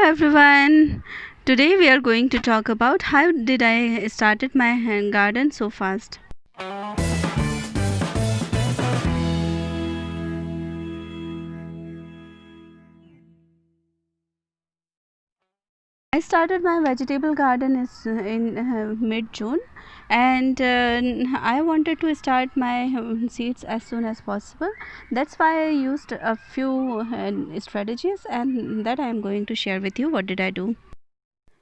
everyone. Today we are going to talk about how did I started my garden so fast. I started my vegetable garden in mid-June, and I wanted to start my seeds as soon as possible. That's why I used a few strategies, and that I am going to share with you. What did I do?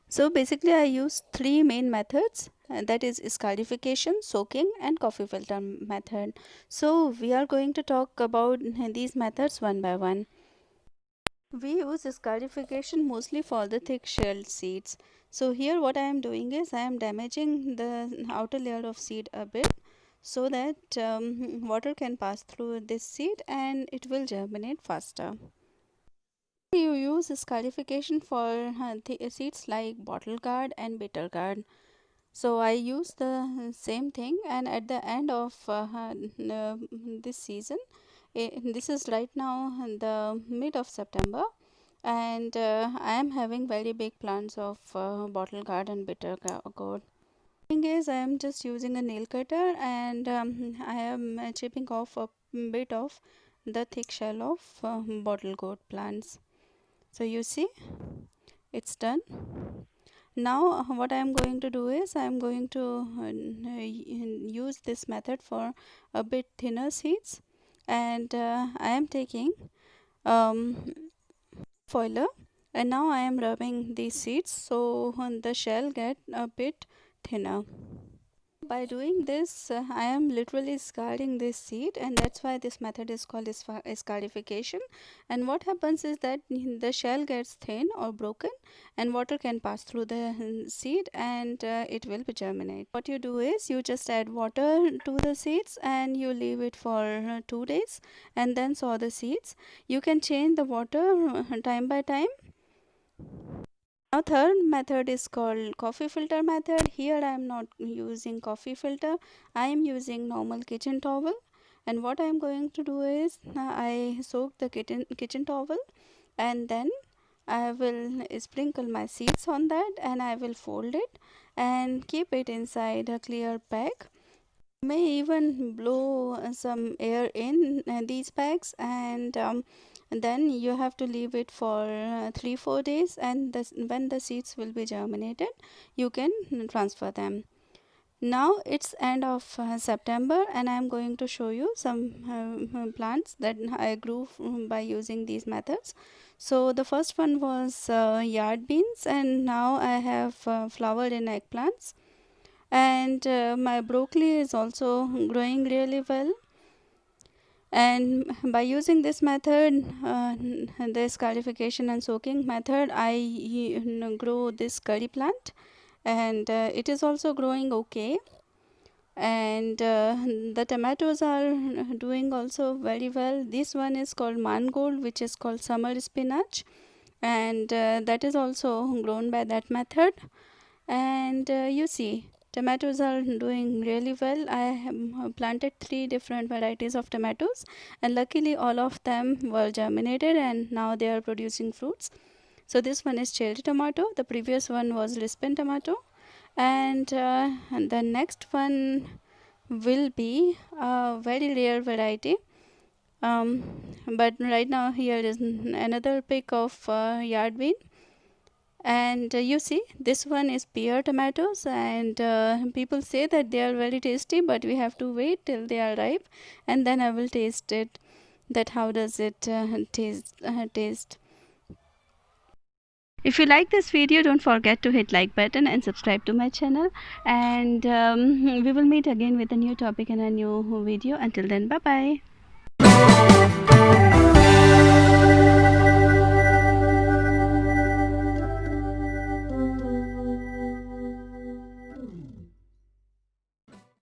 So basically I use three main methods, that is scarification, soaking and coffee filter method. So we are going to talk about these methods one by one. We use scarification mostly for the thick shelled seeds. So here what I am doing is I am damaging the outer layer of seed a bit so that water can pass through this seed and it will germinate faster. You use scarification for seeds like bottle gourd and bitter gourd. So I use the same thing, and at the end of this season, this is right now in the mid of September, and I am having very big plants of bottle gourd and bitter gourd. Thing is, I am just using a nail cutter, and I am chipping off a bit of the thick shell of bottle gourd plants. So you see, it's done. Now what I am going to do is I am going to use this method for a bit thinner seeds, and I am taking um, foiler, and now I am rubbing these seeds so the shell get a bit thinner. By doing this, I am literally scarring this seed, and that's why this method is called scarification. And what happens is that the shell gets thin or broken, and water can pass through the seed, and it will germinate. What you do is you just add water to the seeds and you leave it for 2 days, and then sow the seeds. You can change the water time by time. Now third method is called coffee filter method. Here I am not using coffee filter, I am using normal kitchen towel, and what I am going to do is I soak the kitchen towel, and then I will sprinkle my seeds on that, and I will fold it and keep it inside a clear bag. You may even blow some air in these bags, and then you have to leave it for 3-4 days, and when the seeds will be germinated you can transfer them. Now it's end of September, and I am going to show you some plants that I grew by using these methods. So the first one was yard beans, and now I have flowered in eggplants, and my broccoli is also growing really well. And by using this method, the scarification and soaking method, I grow this curry plant, and it is also growing okay. And the tomatoes are doing also very well. This one is called mangold, which is called summer spinach, and that is also grown by that method. And you see, tomatoes are doing really well. I have planted 3 different varieties of tomatoes, and luckily all of them were germinated and now they are producing fruits. So this one is cherry tomato, the previous one was Lisbon tomato, and the next one will be a very rare variety. But right now here is another pick of yard bean, and you see, this one is pear tomatoes, and people say that they are very tasty, but we have to wait till they are ripe, and then I will taste it, that how does it taste. If you like this video, don't forget to hit like button and subscribe to my channel, and we will meet again with a new topic and a new video. Until then, bye bye.